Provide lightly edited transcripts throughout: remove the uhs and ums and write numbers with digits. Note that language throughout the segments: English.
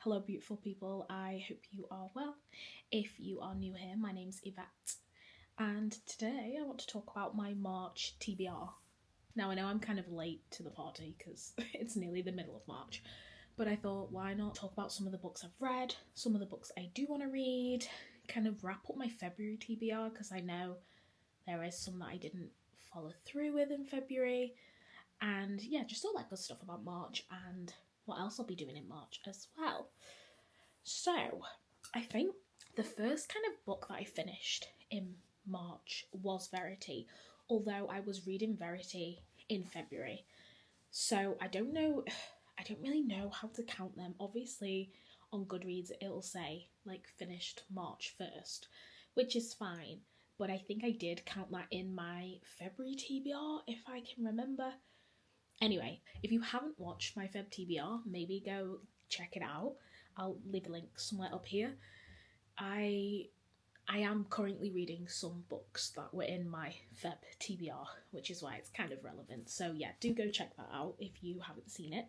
Hello, beautiful people. I hope you are well. If you are new here, my name's Yvette, and today I want to talk about my March TBR. Now, I know I'm kind of late to the party because it's nearly the middle of March, but I thought, why not talk about some of the books I've read, some of the books I do want to read, kind of wrap up my February TBR because I know there is some that I didn't follow through with in February, and yeah, just all that good stuff about March and what else I'll be doing in March as well. So, I think the first kind of book that I finished in March was Verity, although I was reading Verity in February. So, I don't really know how to count them. Obviously, on Goodreads it'll say like finished March 1st, which is fine, but I think I did count that in my February TBR if I can remember. Anyway, if you haven't watched my Feb TBR, maybe go check it out. I'll leave a link somewhere up here. I am currently reading some books that were in my Feb TBR, which is why it's kind of relevant. So yeah, do go check that out if you haven't seen it.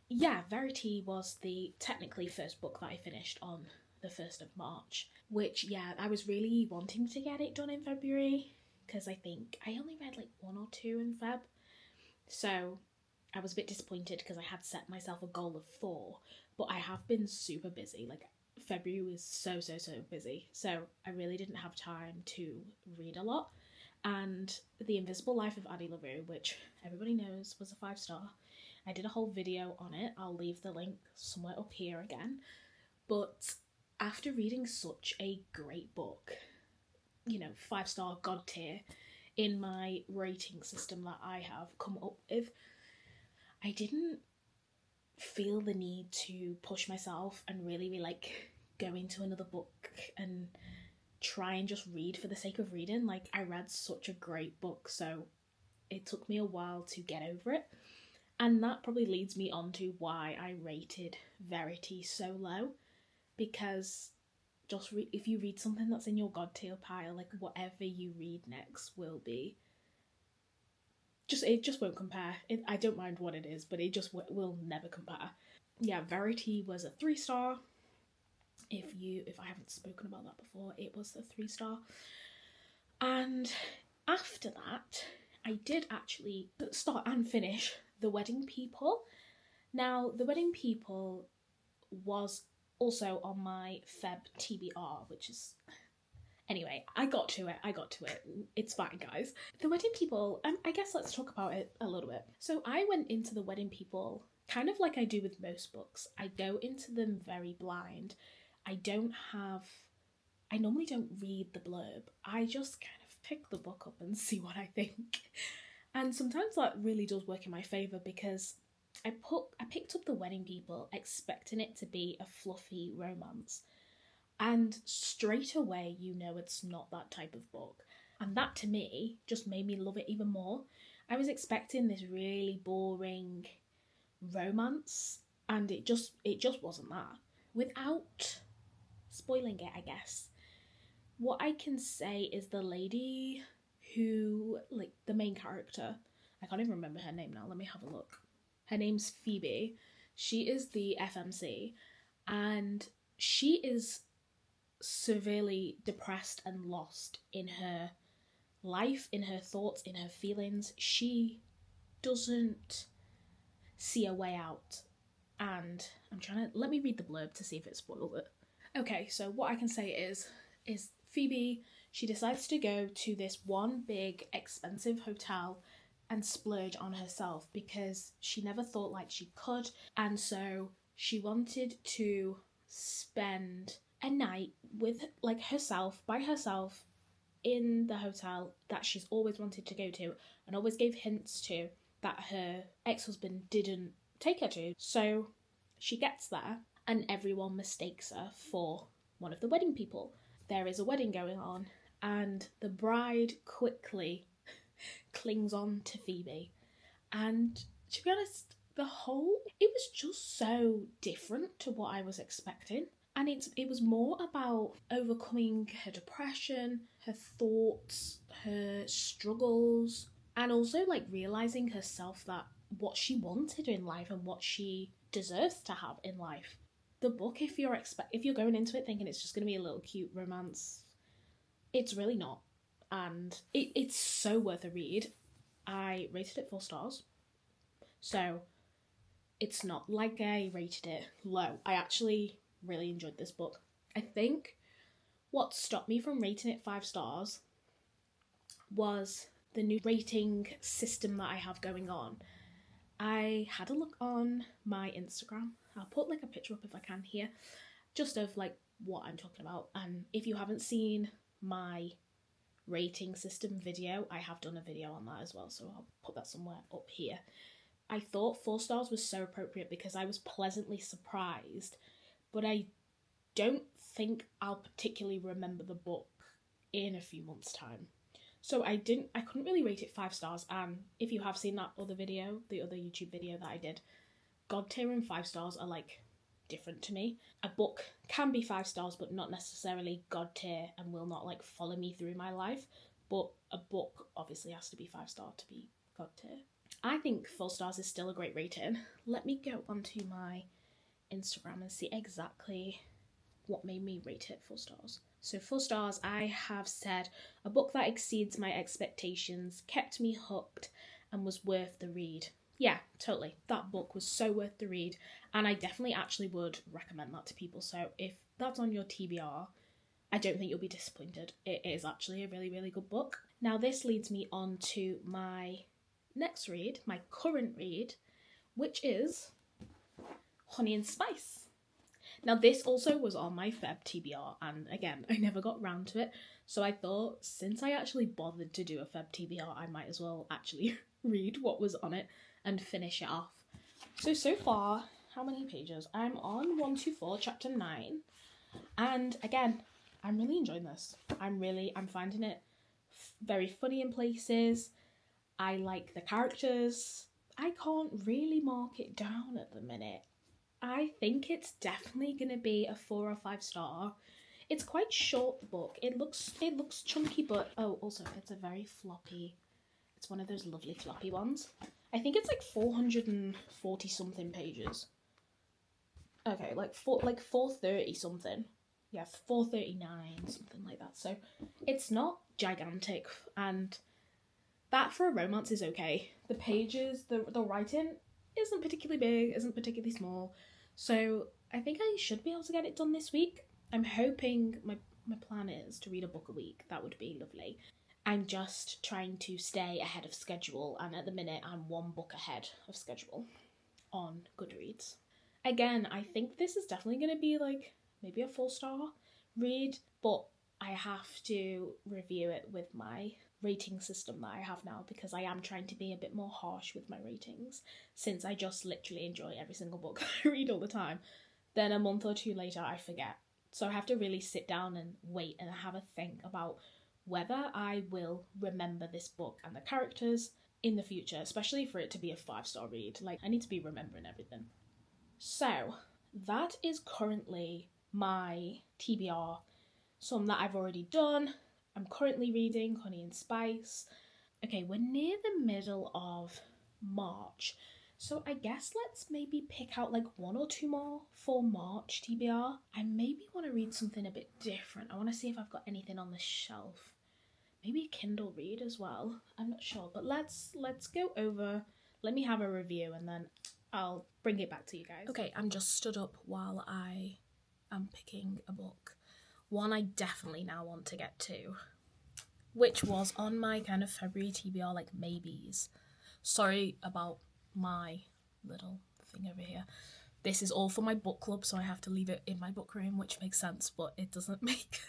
Yeah, Verity was the technically first book that I finished on the 1st of March, which yeah, I was really wanting to get it done in February because I think I only read like 1 or 2 in Feb. So I was a bit disappointed because I had set myself a goal of 4, but I have been super busy. Like February was so busy, so I really didn't have time to read a lot. And The Invisible Life of Addie LaRue, which everybody knows was a 5-star, I did a whole video on it. I'll leave the link somewhere up here again. But after reading such a great book, 5-star god tier in my rating system that I have come up with, I didn't feel the need to push myself and really like go into another book and try and just read for the sake of reading. Like, I read such a great book, so it took me a while to get over it. And that probably leads me on to why I rated Verity so low, because if you read something that's in your god tier pile, like whatever you read next will be it just won't compare. I don't mind what it is, but it just will never compare. Yeah, Verity was a 3-star. If I haven't spoken about that before, it was a 3-star. And after that, I did actually start and finish The Wedding People. Now, The Wedding People was also on my Feb TBR, which is... Anyway, I got to it. It's fine, guys. The Wedding People, I guess let's talk about it a little bit. So I went into The Wedding People kind of like I do with most books. I go into them very blind. I normally don't read the blurb. I just kind of pick the book up and see what I think. And sometimes that really does work in my favour because I picked up The Wedding People expecting it to be a fluffy romance. And straight away, it's not that type of book. And that, to me, just made me love it even more. I was expecting this really boring romance, and it just wasn't that. Without spoiling it, I guess, what I can say is the lady who, like, the main character, I can't even remember her name now, let me have a look. Her name's Phoebe. She is the FMC, and she is severely depressed and lost in her life, in her thoughts, in her feelings. She doesn't see a way out, and let me read the blurb to see if it spoiled it. Okay, so what I can say is Phoebe, she decides to go to this one big expensive hotel and splurge on herself because she never thought like she could, and so she wanted to spend a night with by herself in the hotel that she's always wanted to go to and always gave hints to that her ex-husband didn't take her to. So she gets there and everyone mistakes her for one of the wedding people. There is a wedding going on and the bride quickly clings on to Phoebe, and to be honest, it was just so different to what I was expecting. And it was more about overcoming her depression, her thoughts, her struggles, and also like realising herself that what she wanted in life and what she deserves to have in life. The book, if you're going into it thinking it's just going to be a little cute romance, it's really not. And it's so worth a read. I rated it 4 stars. So it's not like I rated it low. I actually really enjoyed this book. I think what stopped me from rating it 5 stars was the new rating system that I have going on. I had a look on my Instagram. I'll put like a picture up if I can here, just of like what I'm talking about. And if you haven't seen my rating system video, I have done a video on that as well, so I'll put that somewhere up here. I thought 4 stars was so appropriate because I was pleasantly surprised, but I don't think I'll particularly remember the book in a few months' time. So I couldn't really rate it 5 stars, and if you have seen that other video, the other YouTube video that I did, God tier and 5 stars are like different to me. A book can be 5 stars but not necessarily God tier and will not like follow me through my life, but a book obviously has to be 5 star to be God tier. I think 4 stars is still a great rating. Let me go onto my Instagram and see exactly what made me rate it 4 stars. So 4 stars, I have said, a book that exceeds my expectations, kept me hooked, and was worth the read. Yeah, totally. That book was so worth the read, and I definitely actually would recommend that to people. So if that's on your TBR, I don't think you'll be disappointed. It is actually a really, really good book. Now this leads me on to my next read, my current read, which is Honey and Spice. Now this also was on my Feb TBR, and again, I never got round to it, so I thought since I actually bothered to do a Feb TBR, I might as well actually read what was on it and finish it off. So far, how many pages? I'm on 124, chapter 9, and again, I'm really enjoying this. I'm finding it very funny in places. I like the characters. I can't really mark it down at the minute. I think it's definitely going to be a 4 or 5 star. It's quite short, the book. It looks chunky, but oh, also it's a very floppy. It's one of those lovely floppy ones. I think it's like 440 something pages. Okay, like 430 something. Yeah, 439, something like that. So it's not gigantic, and that for a romance is okay. The pages, the writing isn't particularly big, isn't particularly small. So I think I should be able to get it done this week. I'm hoping, my plan is to read a book a week. That would be lovely. I'm just trying to stay ahead of schedule, and at the minute I'm 1 book ahead of schedule on Goodreads. Again, I think this is definitely going to be like maybe a 4 star read, but I have to review it with my rating system that I have now, because I am trying to be a bit more harsh with my ratings, since I just literally enjoy every single book I read all the time. Then a month or 2 later I forget. So I have to really sit down and wait and have a think about whether I will remember this book and the characters in the future, especially for it to be a 5 star read. Like, I need to be remembering everything. So that is currently my TBR, some that I've already done. I'm currently reading Honey and Spice. Okay, we're near the middle of March, so I guess let's maybe pick out like 1 or 2 more for March TBR. I maybe want to read something a bit different. I want to see if I've got anything on the shelf. Maybe a Kindle read as well. I'm not sure, but let's go over. Let me have a review and then I'll bring it back to you guys. Okay, I'm just stood up while I am picking a book. One I definitely now want to get to, which was on my kind of February TBR, like maybes. Sorry about my little thing over here. This is all for my book club, so I have to leave it in my book room, which makes sense, but it doesn't make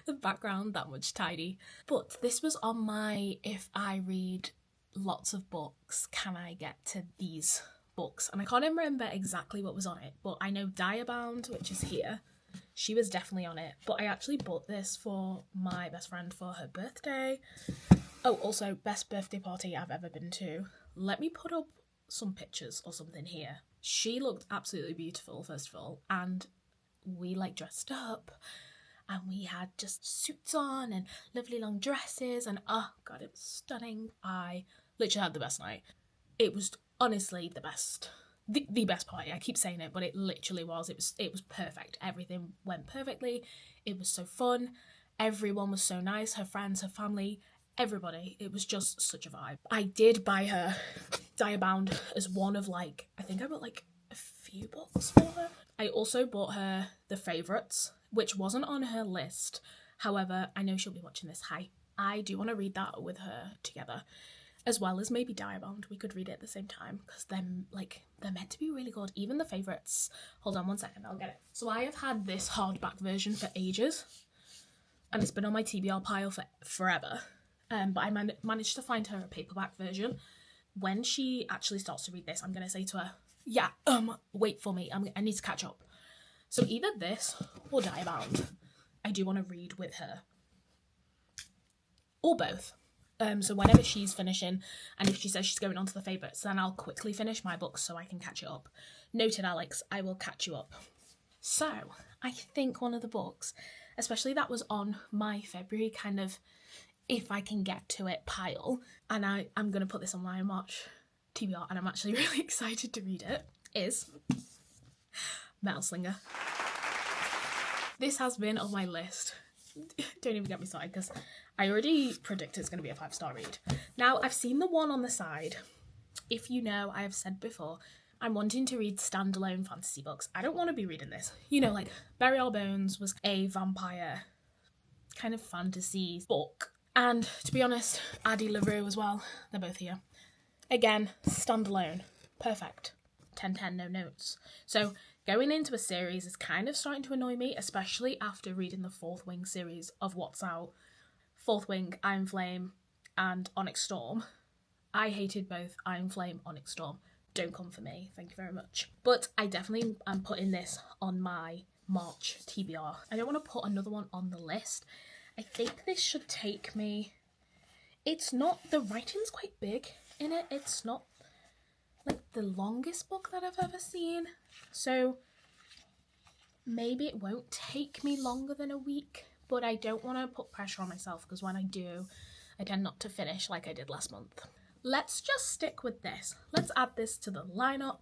the background that much tidy. But this was on my, if I read lots of books, can I get to these books? And I can't even remember exactly what was on it, but I know Diabound, which is here. She was definitely on it, but I actually bought this for my best friend for her birthday. Oh, also, best birthday party I've ever been to. Let me put up some pictures or something here. She looked absolutely beautiful, first of all, and we like dressed up, and we had just suits on and lovely long dresses, and oh god, it was stunning. I literally had the best night. It was honestly the best the best party. I keep saying it, but it literally was. It was perfect. Everything went perfectly. It was so fun. Everyone was so nice. Her friends, her family, everybody. It was just such a vibe. I did buy her Diabound as one of I think I bought a few books for her. I also bought her The Favourites, which wasn't on her list. However, I know she'll be watching this. Hi. I do want to read that with her together, as well as maybe Diabound. We could read it at the same time, because they're meant to be really good. Even The Favourites. Hold on 1 second, I'll get it. So I have had this hardback version for ages, and it's been on my TBR pile for forever. But I managed to find her a paperback version. When she actually starts to read this, I'm going to say to her, yeah, wait for me. I need to catch up. So either this or Diabound, I do want to read with her. Or both. So whenever she's finishing, and if she says she's going on to The Favourites, then I'll quickly finish my books so I can catch it up. Noted, Alex, I will catch you up. So, I think one of the books, especially that was on my February kind of, if I can get to it, pile, and I'm going to put this on my March TBR, and I'm actually really excited to read it, is Slinger. This has been on my list. Don't even get me started, because I already predict it's going to be a 5-star read. Now, I've seen the one on the side. If you know, I have said before, I'm wanting to read standalone fantasy books. I don't want to be reading this. You know, Bury Our Bones was a vampire kind of fantasy book. And to be honest, Addie LaRue as well. They're both here. Again, standalone. Perfect. 10/10, no notes. So going into a series is kind of starting to annoy me, especially after reading the Fourth Wing series of what's out. Fourth Wing, Iron Flame, and Onyx Storm. I hated both Iron Flame, Onyx Storm. Don't come for me, thank you very much. But I definitely am putting this on my March TBR. I don't want to put another one on the list. I think this should take me... It's not... The writing's quite big in it. It's not the longest book that I've ever seen. So maybe it won't take me longer than a week, but I don't want to put pressure on myself, because when I do, I tend not to finish like I did last month. Let's just stick with this. Let's add this to the lineup.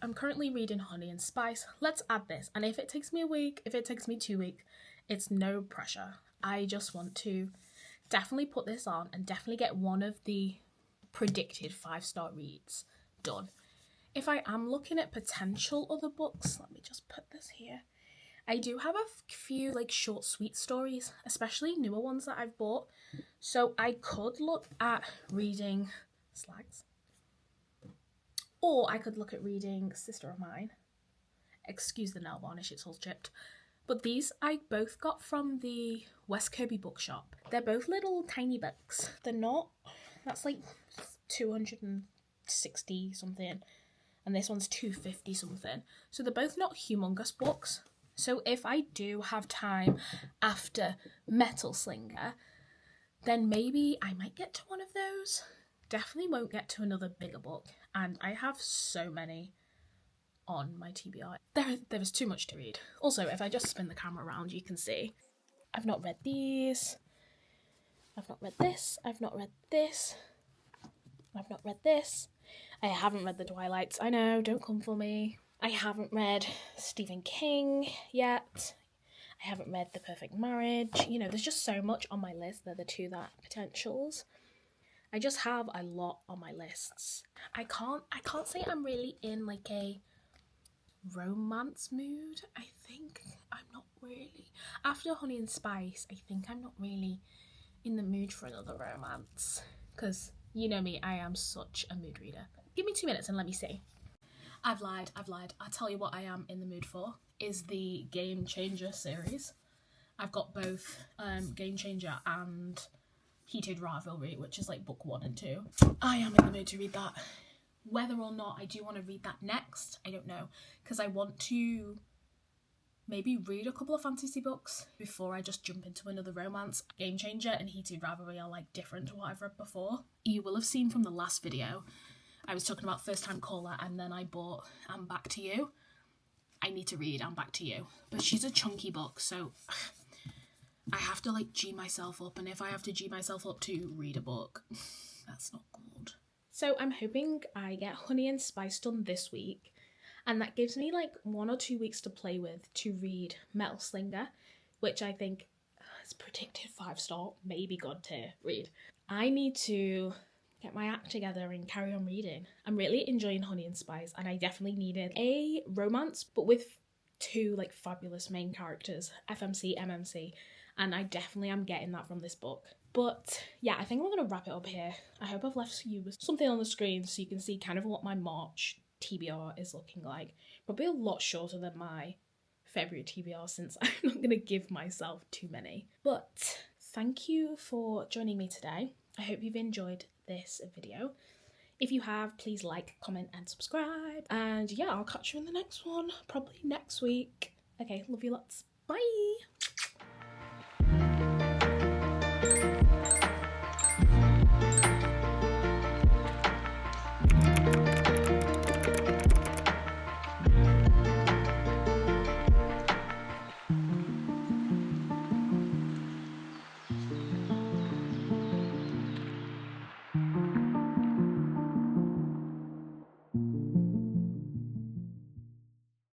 I'm currently reading Honey and Spice. Let's add this. And if it takes me a week, if it takes me 2 weeks, it's no pressure. I just want to definitely put this on and definitely get one of the predicted 5-star reads done. If I am looking at potential other books, let me just put this here. I do have a few short sweet stories, especially newer ones that I've bought. So I could look at reading Slags. Or I could look at reading Sister of Mine. Excuse the nail varnish, it's all chipped. But these I both got from the West Kirby bookshop. They're both little tiny books. They're not... That's 260 something. And this one's 250 something. So they're both not humongous books. So if I do have time after Slinger, then maybe I might get to one of those. Definitely won't get to another bigger book. And I have so many on my TBR. There is too much to read. Also, if I just spin the camera around, you can see. I've not read these. I've not read this. I've not read this. I've not read this. I haven't read The Twilights. I know, don't come for me. I haven't read Stephen King yet. I haven't read The Perfect Marriage. You know, there's just so much on my list. They're the two that potentials. I just have a lot on my lists. I can't say I'm really in a romance mood. I think I'm not really. After Honey and Spice, I think I'm not really in the mood for another romance. Because, you know me, I am such a mood reader. Give me 2 minutes and let me see. I've lied. I'll tell you what I am in the mood for is the Game Changer series. I've got both Game Changer and Heated Rivalry, which is book 1 and 2. I am in the mood to read that. Whether or not I do want to read that next, I don't know. Because I want to maybe read a couple of fantasy books before I just jump into another romance. Game Changer and Heated Rivalry are different to what I've read before. You will have seen from the last video, I was talking about First Time Caller, and then I bought I'm Back to You. I need to read I'm Back to You. But she's a chunky book, so I have to G myself up, and if I have to G myself up to read a book, that's not good. So I'm hoping I get Honey and Spice done this week, and that gives me like 1 or 2 weeks to play with to read Metal Slinger, which I think is predicted 5-star, maybe God tier read. I need to get my act together and carry on reading. I'm really enjoying Honey and Spice, and I definitely needed a romance, but with 2 like fabulous main characters, FMC, MMC, and I definitely am getting that from this book. But yeah, I think we're going to wrap it up here. I hope I've left you with something on the screen so you can see kind of what my March TBR is looking like. Probably a lot shorter than my February TBR since I'm not going to give myself too many. But thank you for joining me today. I hope you've enjoyed this video. If you have, please like, comment and subscribe. And yeah, I'll catch you in the next one, probably next week. Okay, love you lots. Bye!